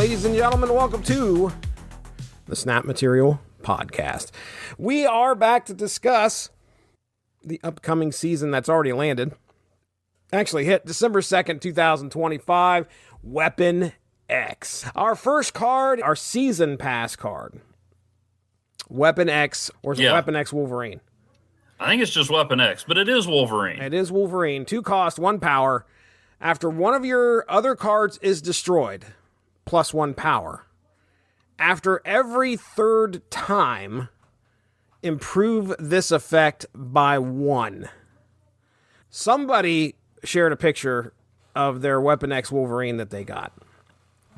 Ladies and gentlemen, welcome to the Snap Material Podcast. We are back to discuss the upcoming season that's already landed. Actually hit December 2nd, 2025, Weapon X. Our first card, our season pass card. Weapon X, or is it Weapon X Wolverine? I think it's just Weapon X, but it is Wolverine. It is Wolverine. 2 cost, 1 power. After one of your other cards is destroyed, plus 1 power. After every third time, improve this effect by 1. Somebody shared a picture of their Weapon X Wolverine that they got.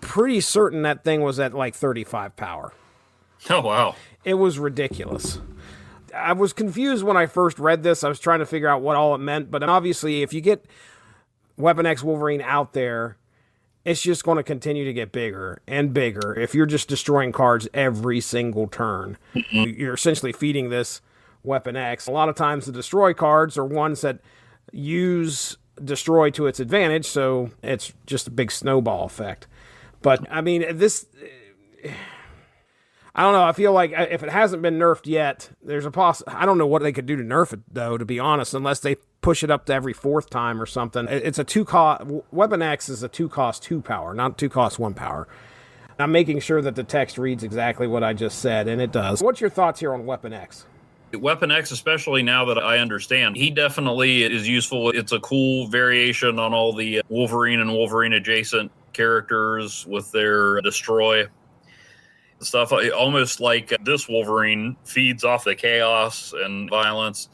Pretty certain that thing was at like 35 power. Oh, wow. It was ridiculous. I was confused when I first read this. I was trying to figure out what all it meant. But obviously, if you get Weapon X Wolverine out there, it's just going to continue to get bigger and bigger. If you're just destroying cards every single turn, you're essentially feeding this Weapon X. A lot of times the destroy cards are ones that use destroy to its advantage, so it's just a big snowball effect. But, I mean, this... I don't know. I feel like if it hasn't been nerfed yet, there's a I don't know what they could do to nerf it, though, to be honest, unless they push it up to every 4th time or something. It's a 2-cost... Weapon X is a 2-cost 2 power, not 2-cost 1 power. I'm making sure that the text reads exactly what I just said, and it does. What's your thoughts here on Weapon X? Weapon X, especially now that I understand, he definitely is useful. It's a cool variation on all the Wolverine and Wolverine-adjacent characters with their destroy stuff. Almost like this Wolverine feeds off the chaos and violence.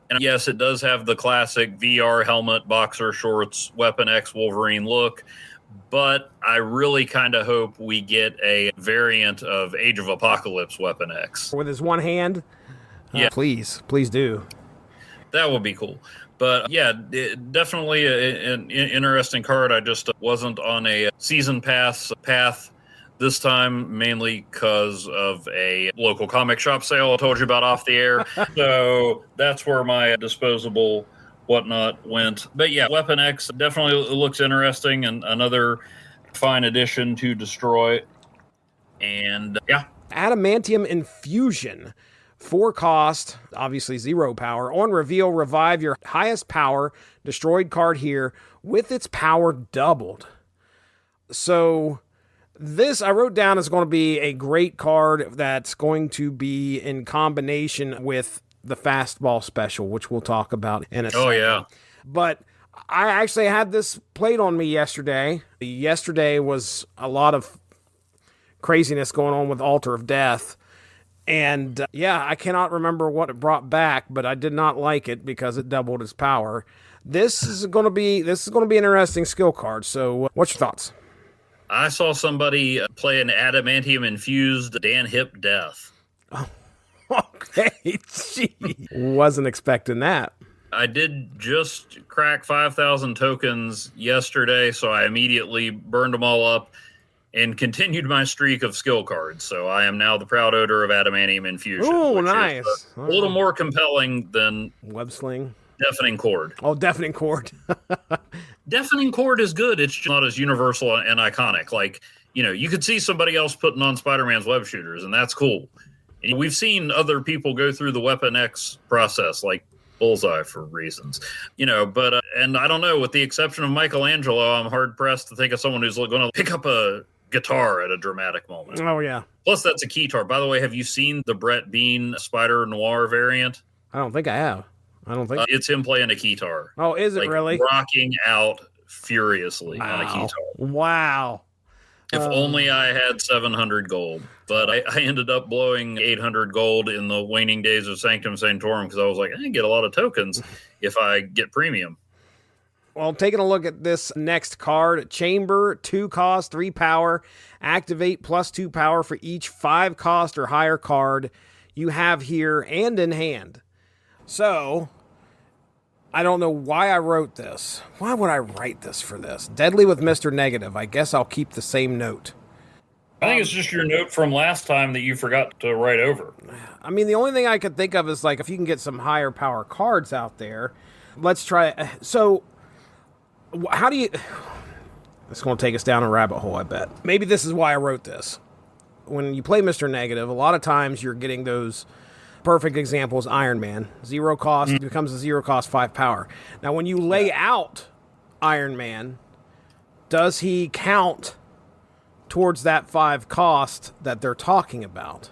And yes, it does have the classic VR helmet, boxer shorts, Weapon X Wolverine look, but I really kind of hope we get a variant of Age of Apocalypse Weapon X. With his one hand? Yeah. Please do. That would be cool. But yeah, definitely an interesting card. I just wasn't on a season pass path this time, mainly because of a local comic shop sale I told you about off the air. So that's where my disposable whatnot went. But yeah, Weapon X definitely looks interesting and another fine addition to Destroy. And yeah. Adamantium Infusion. 4 cost, obviously 0 power. On reveal, revive your highest power destroyed card here with its power doubled. So... this, I wrote down, is going to be a great card that's going to be in combination with the Fastball special, which we'll talk about in a second. Oh, yeah. But I actually had this played on me yesterday. Yesterday was a lot of craziness going on with Altar of Death. And, I cannot remember what it brought back, but I did not like it because it doubled its power. This is going to be an interesting skill card. So, what's your thoughts? I saw somebody play an adamantium infused Dan Hip Death. Oh, okay. Gee. Wasn't expecting that. I did just crack 5,000 tokens yesterday, so I immediately burned them all up and continued my streak of skill cards. So I am now the proud owner of Adamantium Infusion. Oh, nice. A little more compelling than Web Sling. Deafening Chord. Oh, Deafening Chord. Deafening Chord is good. It's just not as universal and iconic. Like, you could see somebody else putting on Spider-Man's web shooters, and that's cool. And we've seen other people go through the Weapon X process, like Bullseye for reasons. But, and I don't know, with the exception of Michelangelo, I'm hard-pressed to think of someone who's going to pick up a guitar at a dramatic moment. Oh, yeah. Plus, that's a keytar. By the way, have you seen the Brett Bean Spider Noir variant? I don't think I have. It's him playing a keytar. Oh, is it really? Rocking out furiously on a keytar. Wow. If only I had 700 gold. But I ended up blowing 800 gold in the waning days of Sanctum Sanctorum because I was like, I can get a lot of tokens if I get premium. Well, taking a look at this next card, Chamber, 2 cost, 3 power, activate plus 2 power for each 5 cost or higher card you have here and in hand. So, I don't know why I wrote this. Why would I write this for this? Deadly with Mr. Negative. I guess I'll keep the same note. I think it's just your note from last time that you forgot to write over. I mean, the only thing I could think of is, like, if you can get some higher power cards out there, let's try. So, how do you... It's going to take us down a rabbit hole, I bet. Maybe this is why I wrote this. When you play Mr. Negative, a lot of times you're getting those perfect examples. Iron Man, 0 cost, becomes a 0 cost 5 power. Now, when you lay out Iron Man, does he count towards that 5 cost that they're talking about?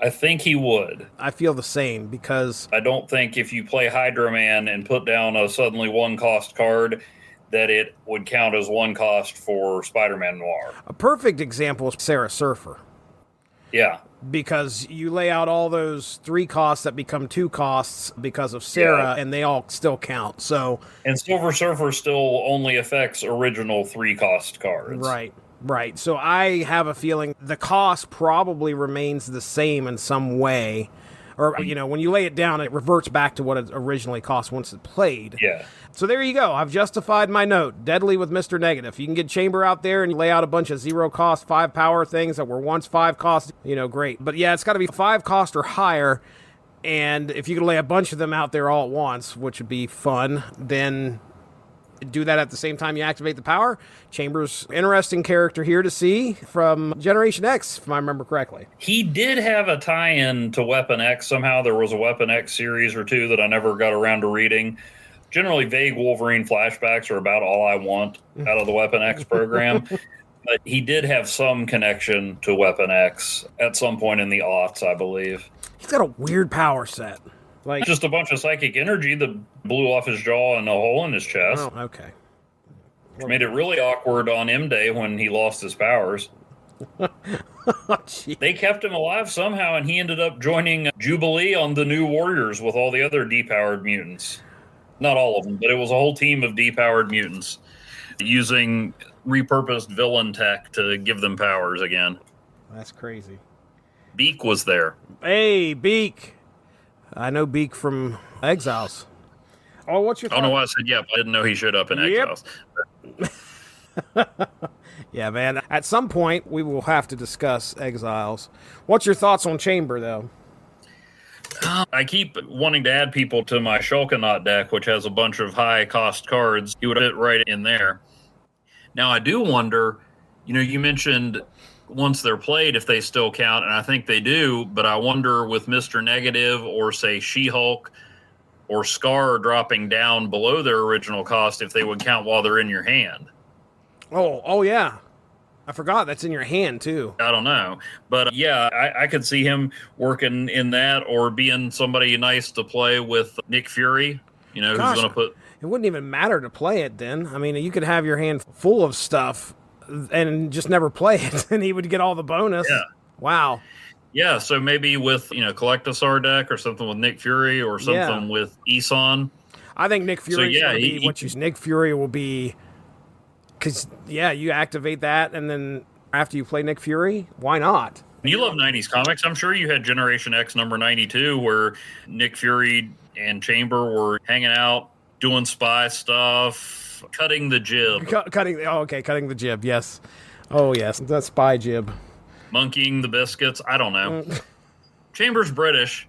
I think he would. I feel the same because I don't think if you play Hydro Man and put down a suddenly 1 cost card, that it would count as 1 cost for Spider-Man Noir. a perfect example is Sarah Surfer. Yeah. Because you lay out all those 3 costs that become 2 costs because of Sarah, and they all still count. So, and Silver Surfer still only affects original 3 cost cards. Right. So I have a feeling the cost probably remains the same in some way. Or, when you lay it down, it reverts back to what it originally cost once it played. Yeah. So there you go. I've justified my note. Deadly with Mr. Negative. You can get Chamber out there and lay out a bunch of 0 cost, 5 power things that were once 5 cost, great. But yeah, it's got to be 5 cost or higher. And if you can lay a bunch of them out there all at once, which would be fun, then do that at the same time you activate the power. Chamber's interesting character here to see from Generation X, if I remember correctly. He did have a tie-in to Weapon X. Somehow there was a Weapon X series or 2 that I never got around to reading. Generally, vague Wolverine flashbacks are about all I want out of the Weapon X program. But he did have some connection to Weapon X at some point in the aughts, I believe. He's got a weird power set. Like just a bunch of psychic energy that blew off his jaw and a hole in his chest. Oh, okay. Which made it really awkward on M-Day when he lost his powers. They kept him alive somehow, and he ended up joining Jubilee on the New Warriors with all the other depowered mutants. Not all of them, but it was a whole team of depowered mutants using repurposed villain tech to give them powers again. That's crazy. Beak was there. Hey, Beak. I know Beak from Exiles. Oh, what's your thought? I don't know why I said yep. I didn't know he showed up in Exiles. Yeah, man. At some point, we will have to discuss Exiles. What's your thoughts on Chamber, though? I keep wanting to add people to my Shulkanaut deck, which has a bunch of high-cost cards. He would fit right in there. Now, I do wonder, you mentioned once they're played if they still count, and I think they do, but I wonder with Mr. Negative or, say, She-Hulk or Scar dropping down below their original cost if they would count while they're in your hand. Oh yeah. I forgot that's in your hand, too. I don't know. But, yeah, I could see him working in that or being somebody nice to play with Nick Fury, who's going to put... It wouldn't even matter to play it then. I mean, you could have your hand full of stuff and just never play it, and he would get all the bonus. Yeah. Wow. Yeah, so maybe with, Collectosaur deck or something with Nick Fury or something with Eson. I think Nick Fury Nick Fury will be... Because, you activate that, and then after you play Nick Fury, why not? You love 90s comics. I'm sure you had Generation X number 92 where Nick Fury and Chamber were hanging out, doing spy stuff, cutting the jib. Cutting the jib, yes. Oh, yes, the spy jib. Monkeying the biscuits. I don't know. Chamber's British.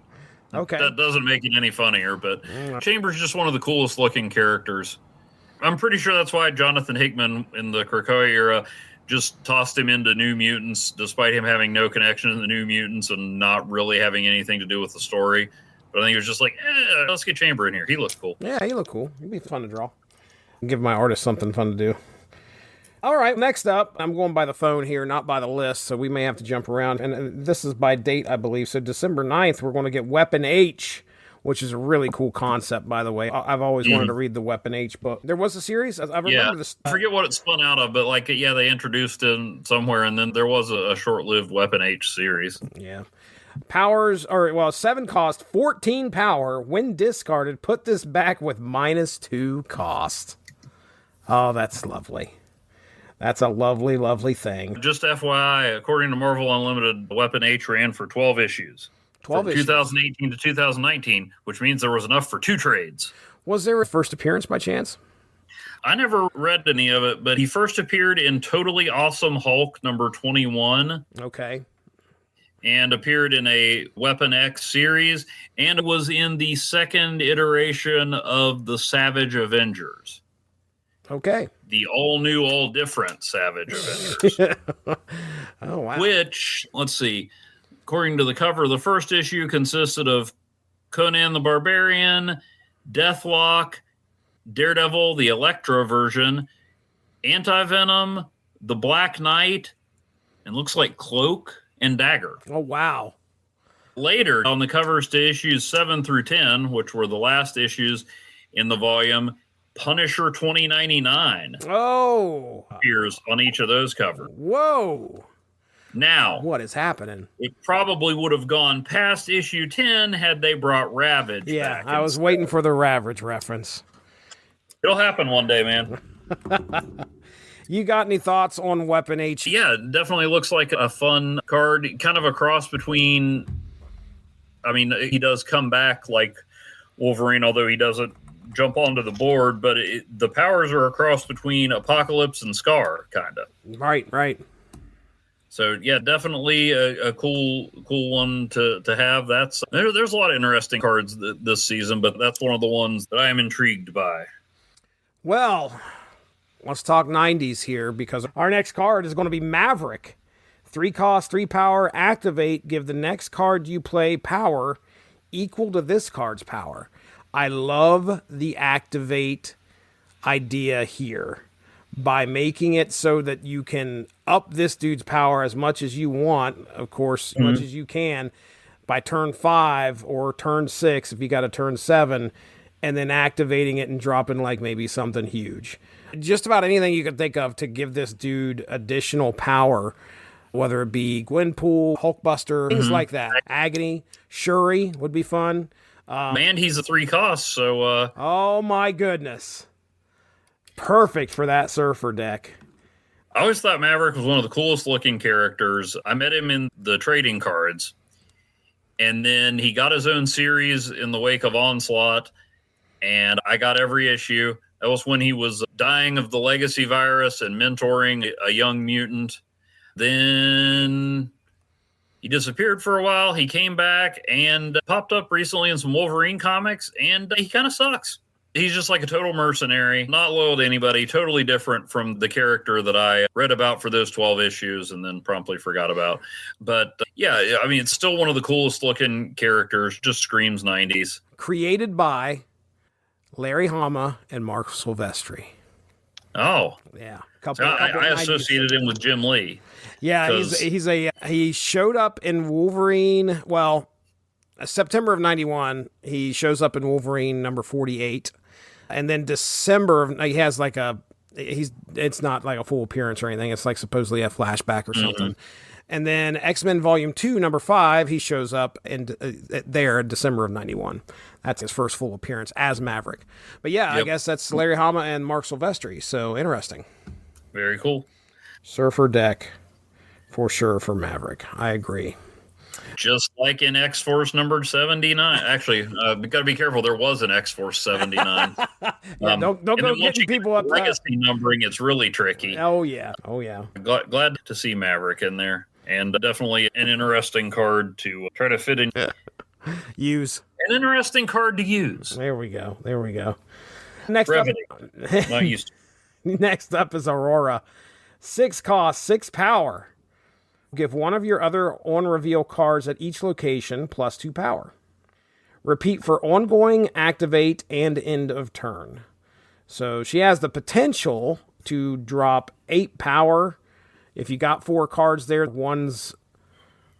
Okay. That doesn't make it any funnier, but Chamber's just one of the coolest looking characters. I'm pretty sure that's why Jonathan Hickman in the Krakoa era just tossed him into New Mutants, despite him having no connection to the New Mutants and not really having anything to do with the story. But I think it was just like, let's get Chamber in here. He looks cool. Yeah, he looked cool. He'd be fun to draw. Give my artist something fun to do. All right, next up, I'm going by the phone here, not by the list, so we may have to jump around. And this is by date, I believe. So December 9th, we're going to get Weapon H, which is a really cool concept, by the way. I've always wanted to read the Weapon H book. There was a series? I remember this. I forget what it spun out of, but they introduced him somewhere, and then there was a short-lived Weapon H series. Yeah. Powers, 7 cost, 14 power. When discarded, put this back with -2 cost. Oh, that's lovely. That's a lovely, lovely thing. Just FYI, according to Marvel Unlimited, Weapon H ran for 12 issues. 12 from 2018 to 2019, which means there was enough for 2 trades. Was there a first appearance by chance? I never read any of it, but he first appeared in Totally Awesome Hulk number 21. Okay. And appeared in a Weapon X series, and was in the second iteration of the Savage Avengers. Okay. The all-new, all-different Savage Avengers. Oh, wow. Which, let's see, according to the cover, the first issue consisted of Conan the Barbarian, Deathlock, Daredevil, the Elektra version, Anti-Venom, the Black Knight, and looks like Cloak and Dagger. Oh, wow. Later, on the covers to issues 7 through 10, which were the last issues in the volume, Punisher 2099 appears on each of those covers. Whoa. Now, What is happening? it probably would have gone past issue 10 had they brought Ravage back. I was waiting for the Ravage reference. It'll happen one day, man. You got any thoughts on Weapon H? Yeah, it definitely looks like a fun card. Kind of a cross between... I mean, he does come back like Wolverine, although he doesn't jump onto the board, but the powers are a cross between Apocalypse and Scar, kind of. Right. So, yeah, definitely a cool one to have. There's a lot of interesting cards this season, but that's one of the ones that I am intrigued by. Well, let's talk 90s here, because our next card is going to be Maverick. 3 cost, 3 power, activate, give the next card you play power equal to this card's power. I love the activate idea here by making it so that you can up this dude's power as much as you want, of course, as much as you can, by turn 5 or turn 6 if you got a turn 7, and then activating it and dropping like maybe something huge. Just about anything you could think of to give this dude additional power, whether it be Gwenpool, Hulkbuster, things like that. Agony, Shuri would be fun. Man, he's a 3 cost, so... Oh my goodness. Perfect for that Surfer deck. I always thought Maverick was one of the coolest looking characters. I met him in the trading cards, and then he got his own series in the wake of Onslaught, and I got every issue. That was when he was dying of the legacy virus and mentoring a young mutant. Then he disappeared for a while. He came back and popped up recently in some Wolverine comics, and he kind of sucks. He's just like a total mercenary, not loyal to anybody, totally different from the character that I read about for those 12 issues and then promptly forgot about. But yeah, I mean, it's still one of the coolest looking characters, just screams 90s. Created by Larry Hama and Mark Silvestri. Oh. Yeah. I associated him with Jim Lee. Yeah, he showed up in Wolverine, well, September of 91, he shows up in Wolverine number 48. And then December, he has like it's not like a full appearance or anything. It's like supposedly a flashback or something. Mm-hmm. And then X-Men Volume 2, number 5, he shows up there in December of 91. That's his first full appearance as Maverick. But yeah, I guess that's Larry Hama and Mark Silvestri. So interesting. Very cool. Surfer deck for sure for Maverick. I agree. Just like in X-Force number 79. Actually, we got to be careful. There was an X-Force 79. Don't go getting people up. Legacy numbering, it's really tricky. Oh, yeah. Glad to see Maverick in there. And definitely an interesting card to try to fit in. Use. An interesting card to use. There we go. Next Brevity. Not used to. Next up is Aurora. 6 cost, 6 power. Give one of your other on-reveal cards at each location plus 2 power. Repeat for ongoing, activate, and end of turn. So she has the potential to drop 8 power. If you got 4 cards there, one's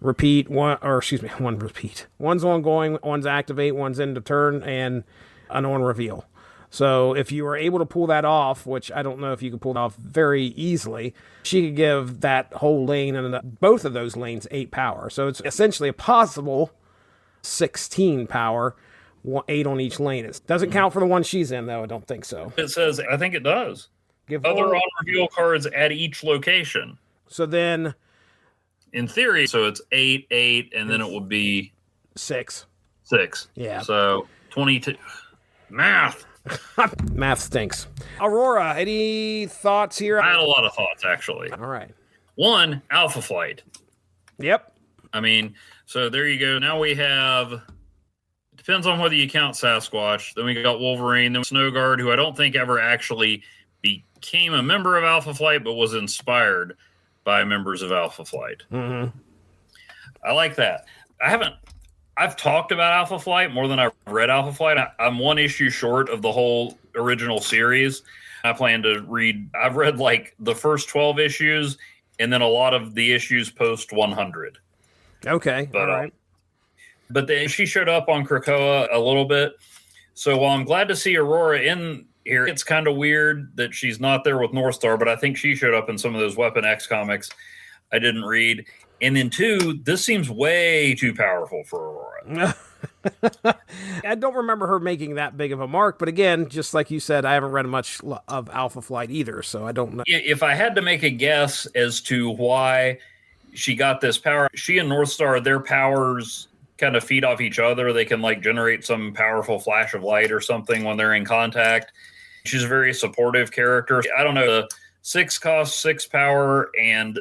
repeat, one repeat. One's ongoing, one's activate, one's end of turn, and an on-reveal. So if you were able to pull that off, which I don't know if you could pull it off very easily, she could give that whole lane and both of those lanes 8 power. So it's essentially a possible 16 power, 8 on each lane. It doesn't count for the one she's in, though. I don't think so. It says, I think it does. Give other on-reveal cards at each location. So then... in theory, so it's 8, 8, and then it would be... 6. Yeah. So 22. Math. Math stinks. Aurora, any thoughts here? I had a lot of thoughts, actually. All right. 1, Alpha Flight. Yep. I mean, so there you go. Now we have... it depends on whether you count Sasquatch. Then we got Wolverine. Then Snowguard, who I don't think ever actually became a member of Alpha Flight, but was inspired by members of Alpha Flight. Mm-hmm. I like that. I've talked about Alpha Flight more than I've read Alpha Flight. I'm one issue short of the whole original series. I plan to read, I've read like the first 12 issues and then a lot of the issues post 100. Okay. But, all right. But then she showed up on Krakoa a little bit. So while I'm glad to see Aurora in here, it's kind of weird that she's not there with Northstar, but I think she showed up in some of those Weapon X comics I didn't read. And then two, this seems way too powerful for Aurora. I don't remember her making that big of a mark, but again, just like you said, I haven't read much of Alpha Flight either, so I don't know. If I had to make a guess as to why she got this power, she and Northstar, their powers kind of feed off each other. They can like generate some powerful flash of light or something when they're in contact. She's a very supportive character. I don't know, the 6 cost, 6 power, and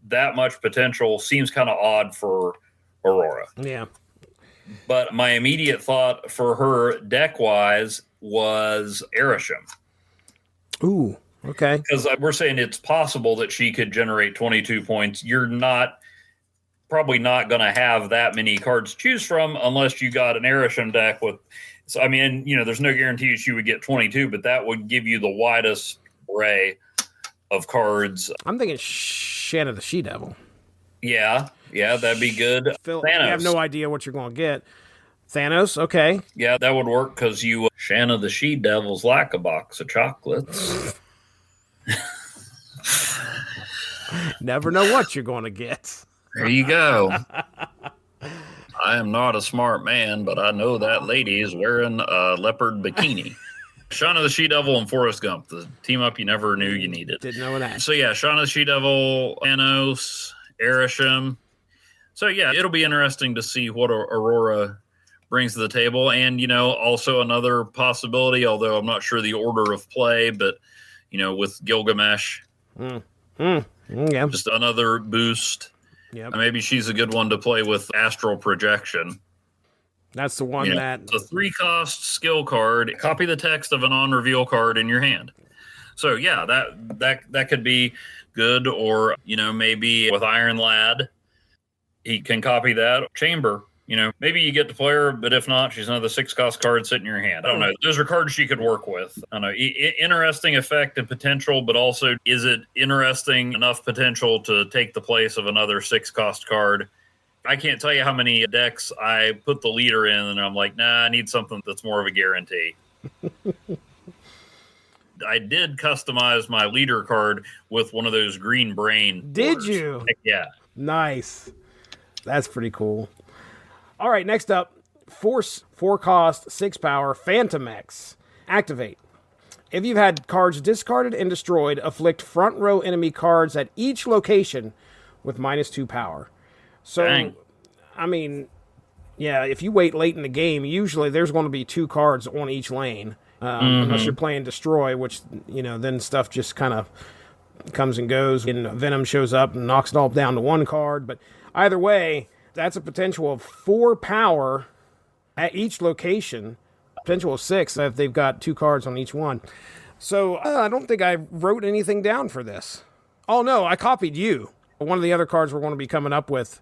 that much potential seems kind of odd for Aurora. Yeah. But my immediate thought for her deck-wise was Arishem. Ooh, okay. Because we're saying it's possible that she could generate 22 points. You're probably not going to have that many cards to choose from unless you got an Arishem deck with... So, I mean, there's no guarantee she would get 22, but that would give you the widest array of cards. I'm thinking Shanna the She-Devil. Yeah, that'd be good. Phil, Thanos. you have no idea what you're going to get. Thanos, okay. Yeah, that would work because you, Shanna the She-Devil's like a box of chocolates. Never know what you're going to get. There you go. I am not a smart man, but I know that lady is wearing a leopard bikini. Shauna the She-Devil and Forrest Gump, the team up you never knew you needed. Didn't know that. So yeah, Shauna the She-Devil, Thanos, Arishem. So yeah, it'll be interesting to see what Aurora brings to the table. And, also another possibility, although I'm not sure the order of play, but, with Gilgamesh. Yeah. Just another boost. Yep. And maybe she's a good one to play with Astral Projection. That's the one that... It's a 3-cost skill card. Copy the text of a non-reveal card in your hand. So, yeah, that could be good. Or, maybe with Iron Lad, he can copy that. Chamber, maybe you get to play her, but if not, she's another 6-cost card sitting in your hand. I don't know. Those are cards she could work with. I don't know. Interesting effect and potential, but also, is it interesting enough potential to take the place of another 6-cost card? I can't tell you how many decks I put the leader in, and I'm like, nah, I need something that's more of a guarantee. I did customize my leader card with one of those green brain. Did boards. you? Heck yeah. Nice. That's pretty cool. All right, next up, Force 4 cost, 6 power, Phantom X. Activate. If you've had cards discarded and destroyed, afflict front row enemy cards at each location with -2 power. So, Dang. I mean, yeah, if you wait late in the game, usually there's going to be 2 cards on each lane. Unless you're playing Destroy, which, then stuff just kind of comes and goes. And Venom shows up and knocks it all down to 1 card. But either way, that's a potential of 4 power at each location. Potential of 6 if they've got 2 cards on each one. So I don't think I wrote anything down for this. Oh, no, I copied you. One of the other cards we're going to be coming up with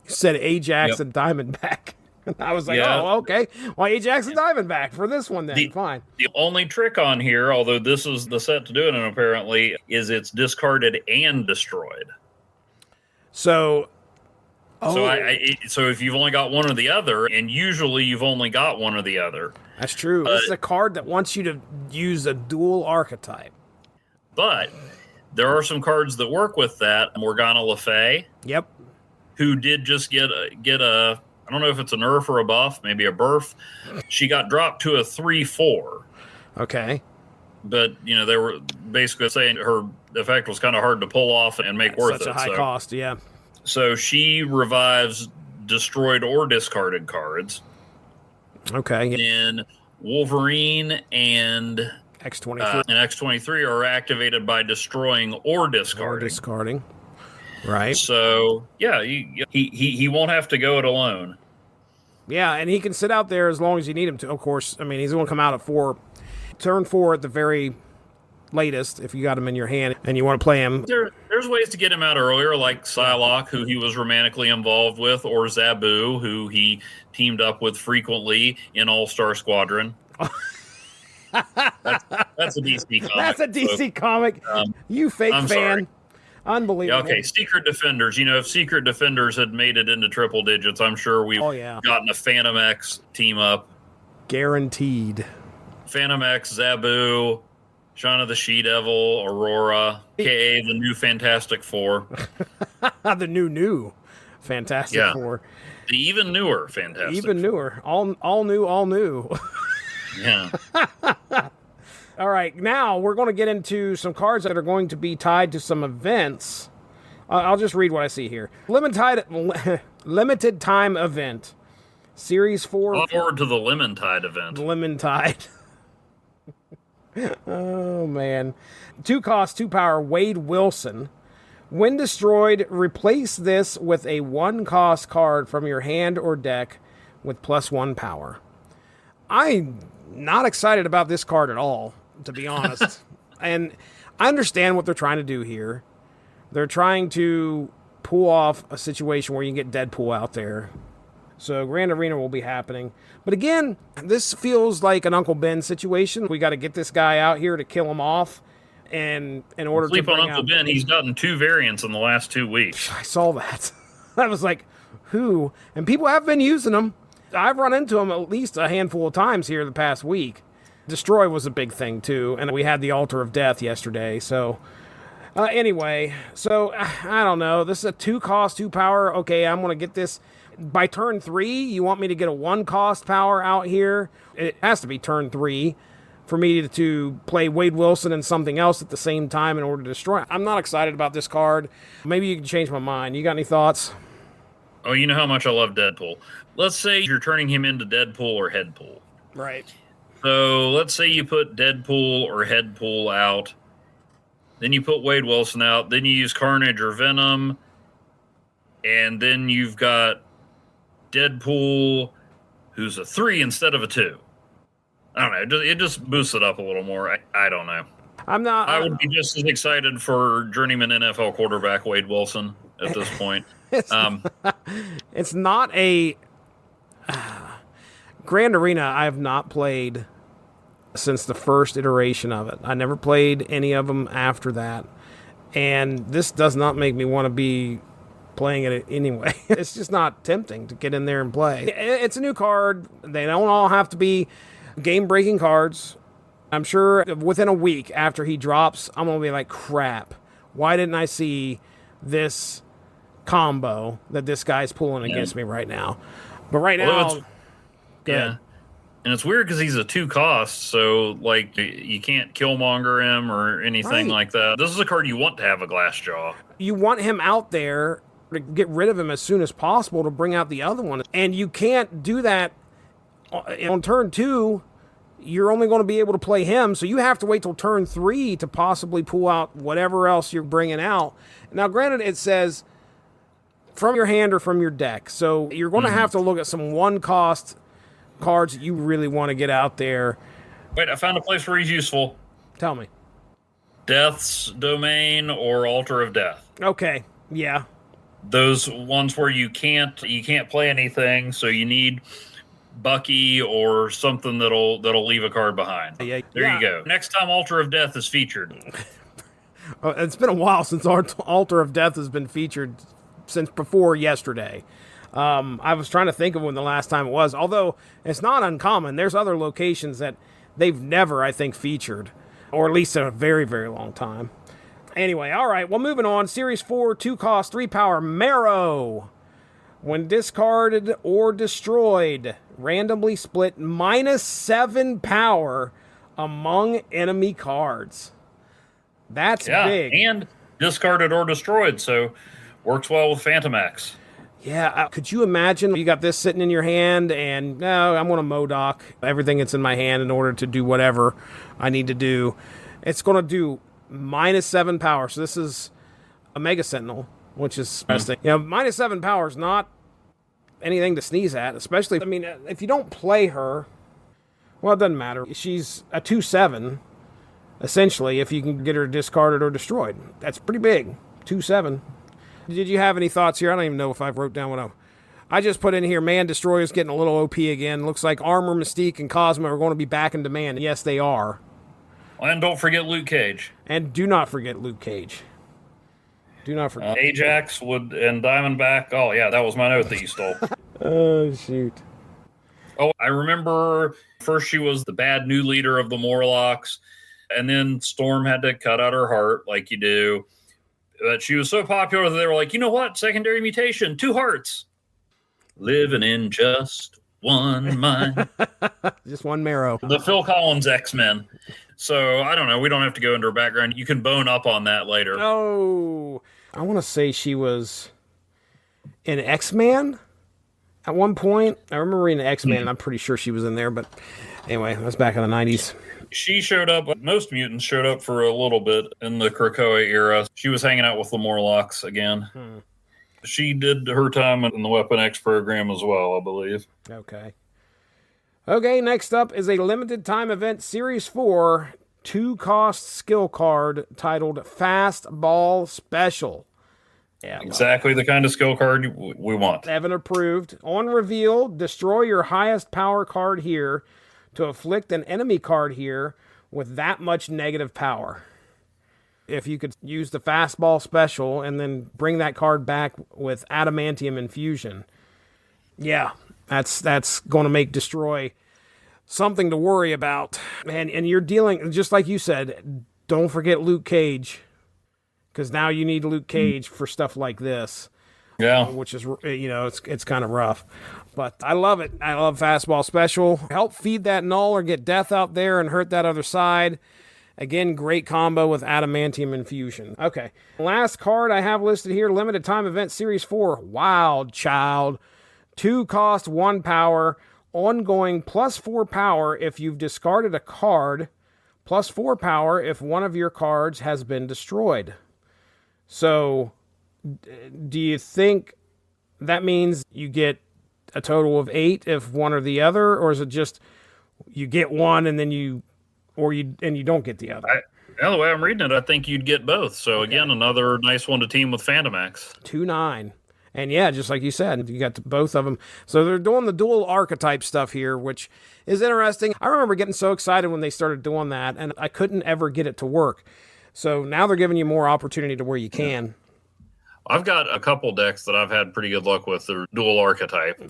said Ajax and Diamondback. And I was like, oh, okay. Well, Ajax and Diamondback for this one then. Fine. The only trick on here, although this is the set to do it in apparently, is it's discarded and destroyed. So... So if you've only got one or the other, and usually you've only got one or the other. That's true. This is a card that wants you to use a dual archetype. But there are some cards that work with that. Morgana Le Fay. Yep. Who did just get a I don't know if it's a nerf or a buff, maybe a burf. She got dropped to a 3/4. Okay. But, they were basically saying her effect was kind of hard to pull off and make worth it. Such a high cost, yeah. So she revives destroyed or discarded cards. Okay. And Wolverine and X-23 and X-23 are activated by destroying or discarding. Right. So, yeah, he won't have to go it alone. Yeah, and he can sit out there as long as you need him to. Of course, I mean, he's going to come out at turn 4 at the very latest if you got him in your hand and you want to play him. There's ways to get him out earlier, like Psylocke, who he was romantically involved with, or Zabu, who he teamed up with frequently in All-Star Squadron. That's a DC comic. That's a DC comic. You fake fan. Sorry. Unbelievable. Yeah, okay, Secret Defenders. If Secret Defenders had made it into triple digits, I'm sure we've gotten a Phantom X team up. Guaranteed. Phantom X, Zabu, Shaun of the She-Devil, Aurora, a.k.a. the new Fantastic Four. The new Fantastic Four. The even newer Fantastic Even newer. All new. Yeah. All right, now we're going to get into some cards that are going to be tied to some events. I'll just read what I see here. Limited time event. Series 4. Look forward to the Lemon Tide event. Lemon Tide. Oh, man. 2 cost, 2 power, Wade Wilson. When destroyed, replace this with a 1 cost card from your hand or deck with +1 power. I'm not excited about this card at all, to be honest. And I understand what they're trying to do here. They're trying to pull off a situation where you can get Deadpool out there. So Grand Arena will be happening. But again, this feels like an Uncle Ben situation. We got to get this guy out here to kill him off. And in order to sleep on Uncle Ben, he's gotten 2 variants in the last 2 weeks. I saw that. I was like, who? And people have been using them. I've run into them at least a handful of times here the past week. Destroy was a big thing, too. And we had the Altar of Death yesterday. So, anyway. So, I don't know. This is a 2 cost, 2 power. Okay, I'm going to get this. By turn 3, you want me to get a 1 cost power out here? It has to be turn 3 for me to play Wade Wilson and something else at the same time in order to destroy. I'm not excited about this card. Maybe you can change my mind. You got any thoughts? Oh, you know how much I love Deadpool. Let's say you're turning him into Deadpool or Headpool. Right. So let's say you put Deadpool or Headpool out. Then you put Wade Wilson out. Then you use Carnage or Venom. And then you've got Deadpool, who's a 3 instead of a 2. I don't know. It just boosts it up a little more. I don't know. I would be just as excited for journeyman NFL quarterback Wade Wilson at this point. It's not a Grand Arena. I have not played since the first iteration of it. I never played any of them after that, and this does not make me want to be playing it anyway. It's just not tempting to get in there and play. It's a new card. They don't all have to be game-breaking cards. I'm sure within a week after he drops, I'm going to be like, crap, why didn't I see this combo that this guy's pulling against me right now? But right now, yeah. And it's weird because he's a 2 cost, so like you can't Killmonger him or anything like that. This is a card you want to have a glass jaw. You want him out there to get rid of him as soon as possible to bring out the other one. And you can't do that on turn 2. You're only going to be able to play him, so you have to wait till turn 3 to possibly pull out whatever else you're bringing out. Now, granted, it says from your hand or from your deck, so you're going to have to look at some 1 cost cards that you really want to get out there. Wait, I found a place where he's useful. Tell me. Death's Domain or Altar of Death. Okay, yeah. Those ones where you can't play anything, so you need Bucky or something that'll leave a card behind. There you go. Next time Altar of Death is featured. It's been a while since Altar of Death has been featured, since before yesterday. I was trying to think of when the last time it was, although it's not uncommon. There's other locations that they've never, I think, featured, or at least in a very, very long time. Anyway, all right, well, moving on. Series 4, 2 cost, 3 power, Marrow. When discarded or destroyed, randomly split -7 power among enemy cards. That's big. And discarded or destroyed, so works well with Phantom X. Yeah, could you imagine you got this sitting in your hand and, no, I'm going to MODOK everything that's in my hand in order to do whatever I need to do. It's going to do -7 power, so this is a Mega Sentinel, which is interesting. You know, -7 power is not anything to sneeze at, especially, I mean, if you don't play her, well, it doesn't matter. She's a 2/7, essentially, if you can get her discarded or destroyed. That's pretty big. 2/7. Did you have any thoughts here? I don't even know if I've wrote down what I just put in here. Man Destroyer's getting a little OP again. Looks like Armor, Mystique, and Cosmo are going to be back in demand. Yes, they are. And don't forget Luke Cage. And do not forget Luke Cage. Do not forget. Ajax and Diamondback. Oh, yeah, that was my note that you stole. Oh, shoot. Oh, I remember first she was the bad new leader of the Morlocks, and then Storm had to cut out her heart like you do. But she was so popular that they were like, you know what? Secondary mutation, 2 hearts. Living in just one mind. Just one marrow. The Phil Collins X-Men. So, I don't know. We don't have to go into her background. You can bone up on that later. Oh, I want to say she was in X-Man at one point. I remember reading X-Man, and I'm pretty sure she was in there. But anyway, that was back in the 90s. She showed up. Most mutants showed up for a little bit in the Krakoa era. She was hanging out with the Morlocks again. She did her time in the Weapon X program as well, I believe. Okay, next up is a limited time event, Series 4, 2-cost skill card titled Fastball Special. Yeah, exactly the kind of skill card we want. Evan approved. On reveal, destroy your highest power card here to afflict an enemy card here with that much negative power. If you could use the Fastball Special and then bring that card back with Adamantium Infusion. Yeah, that's going to make destroy something to worry about. And you're dealing, just like you said, don't forget Luke Cage. Because now you need Luke Cage for stuff like this. Yeah. Which is, it's kind of rough. But I love it. I love Fastball Special. Help feed that null or get death out there and hurt that other side. Again, great combo with Adamantium Infusion. Okay. Last card I have listed here, limited time event Series 4, Wild Child. 2 cost, 1 power. Ongoing +4 power if you've discarded a card. +4 power if one of your cards has been destroyed. So, do you think that means you get a total of 8 if one or the other, or is it just you get one and then you don't get the other? The way I'm reading it, I think you'd get both. So again, another nice one to team with Phantom X. 2/9. And yeah, just like you said, you got both of them. So they're doing the dual archetype stuff here, which is interesting. I remember getting so excited when they started doing that, and I couldn't ever get it to work. So now they're giving you more opportunity to where you can. I've got a couple decks that I've had pretty good luck with. They're dual archetype.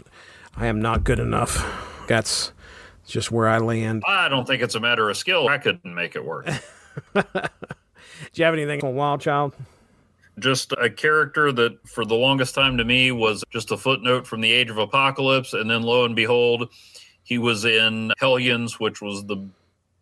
I am not good enough. That's just where I land. I don't think it's a matter of skill. I couldn't make it work. Do you have anything on Wild Child? Just a character that for the longest time to me was just a footnote from the Age of Apocalypse, and then lo and behold, he was in Hellions, which was the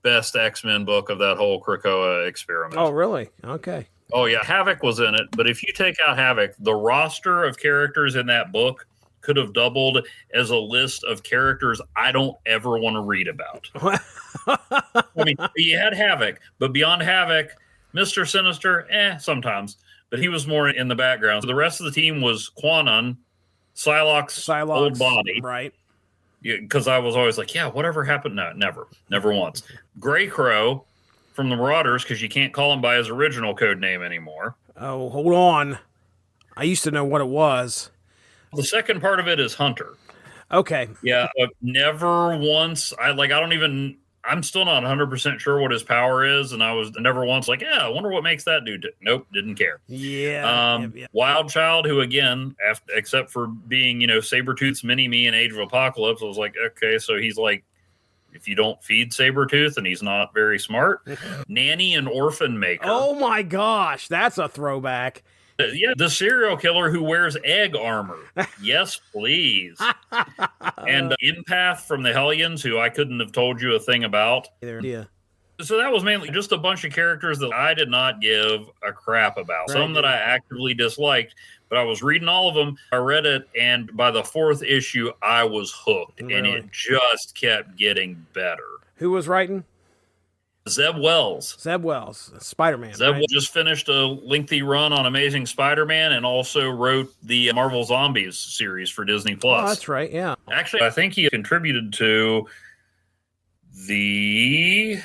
best X-Men book of that whole Krakoa experiment. Oh, really? Okay. Oh, yeah. Havoc was in it, but if you take out Havoc, the roster of characters in that book could have doubled as a list of characters I don't ever want to read about. I mean, you had Havoc, but beyond Havoc, Mr. Sinister, sometimes. But he was more in the background. So the rest of the team was Quanon, Psylocke's old body. Right. Because I was always like, whatever happened? No, never once. Grey Crow from the Marauders, because you can't call him by his original code name anymore. Oh, hold on. I used to know what it was. The second part of it is Hunter. Okay. Yeah, never once. I'm still not 100% sure what his power is, and I was never once like, I wonder what makes that dude. Nope, didn't care. Yeah. Wild Child, who again, except for being, Sabretooth's mini-me in Age of Apocalypse, I was like, okay, so he's like, if you don't feed Sabretooth and he's not very smart. Nanny and Orphan Maker. Oh my gosh, that's a throwback. Yeah, the serial killer who wears egg armor. Yes, please. And Empath from the Hellions, who I couldn't have told you a thing about. Yeah. So that was mainly just a bunch of characters that I did not give a crap about. Some that I actively disliked, but I was reading all of them. I read it, and by the 4th issue, I was hooked, and it just kept getting better. Who was writing? Zeb Wells, Spider-Man. Zeb just finished a lengthy run on Amazing Spider-Man and also wrote the Marvel Zombies series for Disney+. Oh, that's right, yeah. Actually, I think he contributed to the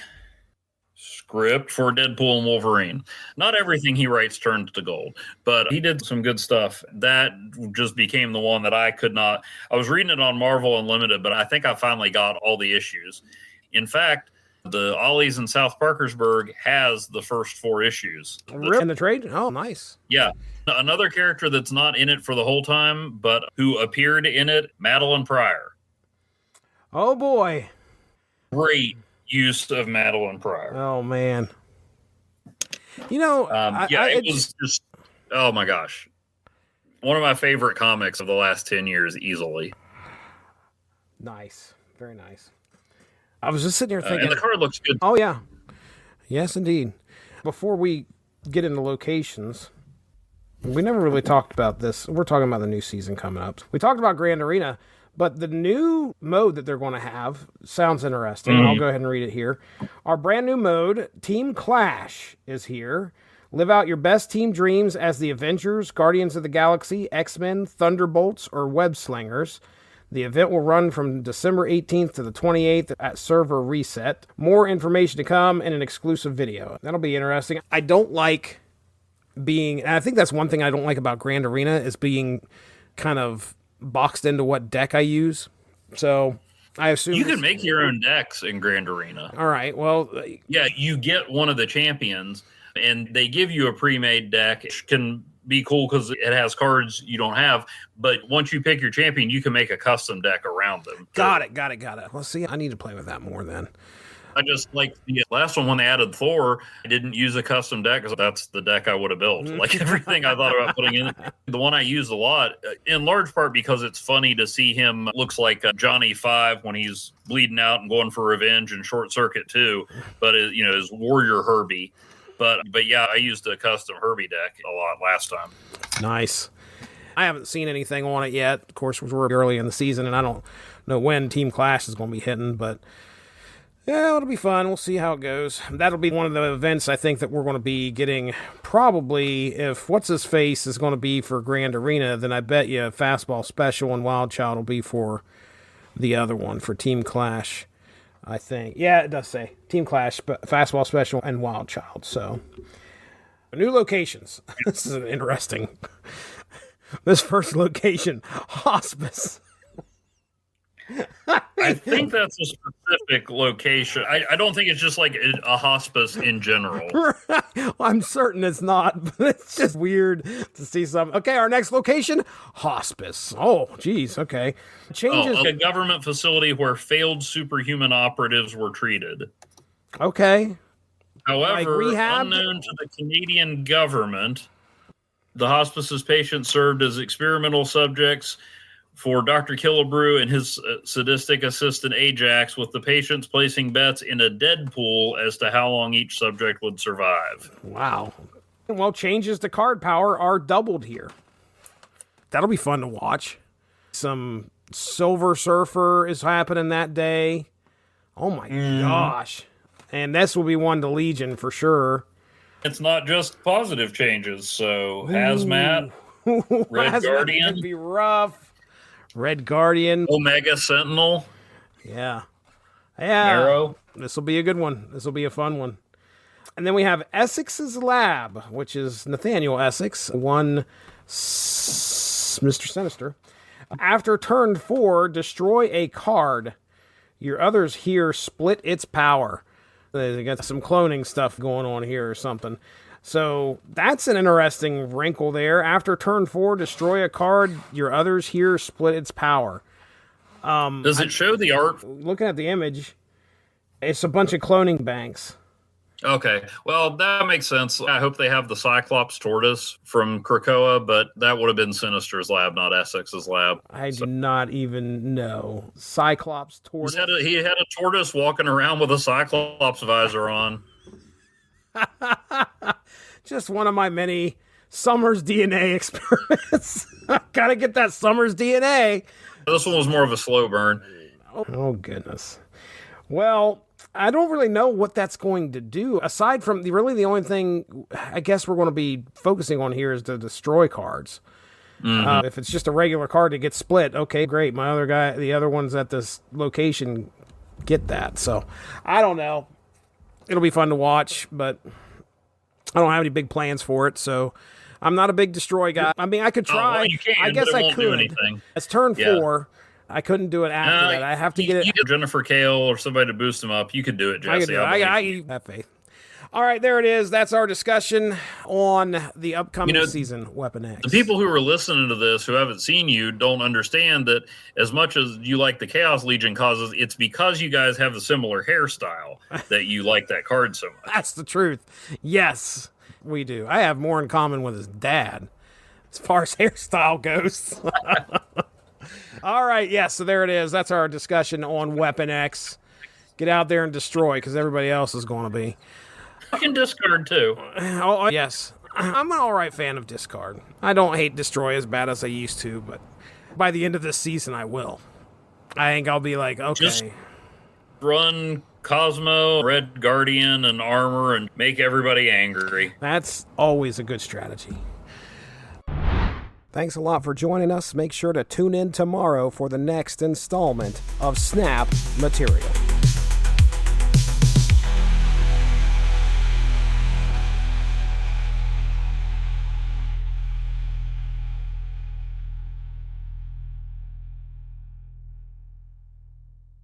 script for Deadpool and Wolverine. Not everything he writes turns to gold, but he did some good stuff. That just became the one that I could not. I was reading it on Marvel Unlimited, but I think I finally got all the issues. In fact, the Ollie's in South Parkersburg has the first 4 issues. In the trade? Oh, nice. Yeah. Another character that's not in it for the whole time, but who appeared in it, Madeline Pryor. Oh, boy. Great use of Madeline Pryor. Oh, man. You know, it was just, oh my gosh. One of my favorite comics of the last 10 years, easily. Nice. Very nice. I was just sitting here thinking. And the card looks good. Oh, yeah. Yes, indeed. Before we get into locations, we never really talked about this. We're talking about the new season coming up. We talked about Grand Arena, but the new mode that they're going to have sounds interesting. I'll go ahead and read it here. Our brand new mode, Team Clash, is here. Live out your best team dreams as the Avengers, Guardians of the Galaxy, X-Men, Thunderbolts, or Web Slingers. The event will run from December 18th to the 28th at server reset. More information to come in an exclusive video. That'll be interesting. I don't like being, and I think that's one thing I don't like about Grand Arena, is being kind of boxed into what deck I use. So I assume you can make your own decks in Grand Arena. All right. Well, yeah, you get one of the champions and they give you a pre-made deck. It can be cool because it has cards you don't have, but once you pick your champion, you can make a custom deck around them. Got it. Well, see, I need to play with that more then. I just like the last one when they added Thor, I didn't use a custom deck because that's the deck I would have built. Like everything I thought about putting in. The one I used a lot, in large part because it's funny to see him looks like Johnny 5 when he's bleeding out and going for revenge and Short Circuit too, but is Warrior Herbie. But yeah, I used a custom Herbie deck a lot last time. Nice. I haven't seen anything on it yet. Of course, we're early in the season, and I don't know when Team Clash is going to be hitting, but yeah, it'll be fun. We'll see how it goes. That'll be one of the events I think that we're going to be getting. Probably, if What's-His-Face is going to be for Grand Arena, then I bet you Fastball Special and Wild Child will be for the other one, for Team Clash, I think. Yeah, it does say Team Clash, Fastball Special, and Wild Child. So, new locations. This is interesting. This first location, hospice. I think that's a specific location. I don't think it's just like a hospice in general. Well, I'm certain it's not, but it's just weird to see something. Okay, our next location, hospice. Oh, geez, okay. Changes. A government facility where failed superhuman operatives were treated. Okay. However, unknown to the Canadian government, the hospice's patients served as experimental subjects for Dr. Killebrew and his sadistic assistant Ajax, with the patients placing bets in a dead pool as to how long each subject would survive. Wow. Well, changes to card power are doubled here. That'll be fun to watch. Some Silver Surfer is happening that day. Oh my gosh. And this will be one to Legion for sure. It's not just positive changes, so Hazmat, Red Guardian. Would be rough. Red Guardian. Omega Sentinel. Yeah. Arrow. This will be a good one. This will be a fun one. And then we have Essex's Lab, which is Nathaniel Essex, one Mr. Sinister. After turn 4, destroy a card. Your others here split its power. They got some cloning stuff going on here or something. So that's an interesting wrinkle there. After turn 4, destroy a card. Your others here split its power. Does it show the art? Looking at the image, it's a bunch of cloning banks. Okay. Well, that makes sense. I hope they have the Cyclops Tortoise from Krakoa, but that would have been Sinister's lab, not Essex's lab. I do not even know. Cyclops Tortoise. He had a tortoise walking around with a Cyclops visor on. Just one of my many Summers DNA experiments. Gotta get that Summers DNA. This one was more of a slow burn. Oh, goodness. Well, I don't really know what that's going to do. Aside from the only thing I guess we're going to be focusing on here is the destroy cards. Mm-hmm. If it's just a regular card that gets split, okay, great. The other ones at this location get that. So, I don't know. it'll be fun to watch, but I don't have any big plans for it, so I'm not a big destroy guy. I mean, I could try. Well, you can, I guess but it I won't do could. anything. It's turn 4. I couldn't do it after that. I have to get it. You get Jennifer Kale or somebody to boost him up. You could do it, Jesse. I could do it. I have faith. All right, there it is. That's our discussion on the upcoming season, Weapon X. The people who are listening to this who haven't seen you don't understand that as much as you like the Chaos Legion causes, it's because you guys have a similar hairstyle that you like that card so much. That's the truth. Yes, we do. I have more in common with his dad as far as hairstyle goes. All right, so there it is. That's our discussion on Weapon X. Get out there and destroy, because everybody else is going to be. You can discard too. Oh, yes. I'm an alright fan of discard. I don't hate destroy as bad as I used to, but by the end of this season, I will. I think I'll be like, okay. Just run Cosmo, Red Guardian, and Armor, and make everybody angry. That's always a good strategy. Thanks a lot for joining us. Make sure to tune in tomorrow for the next installment of Snap Material.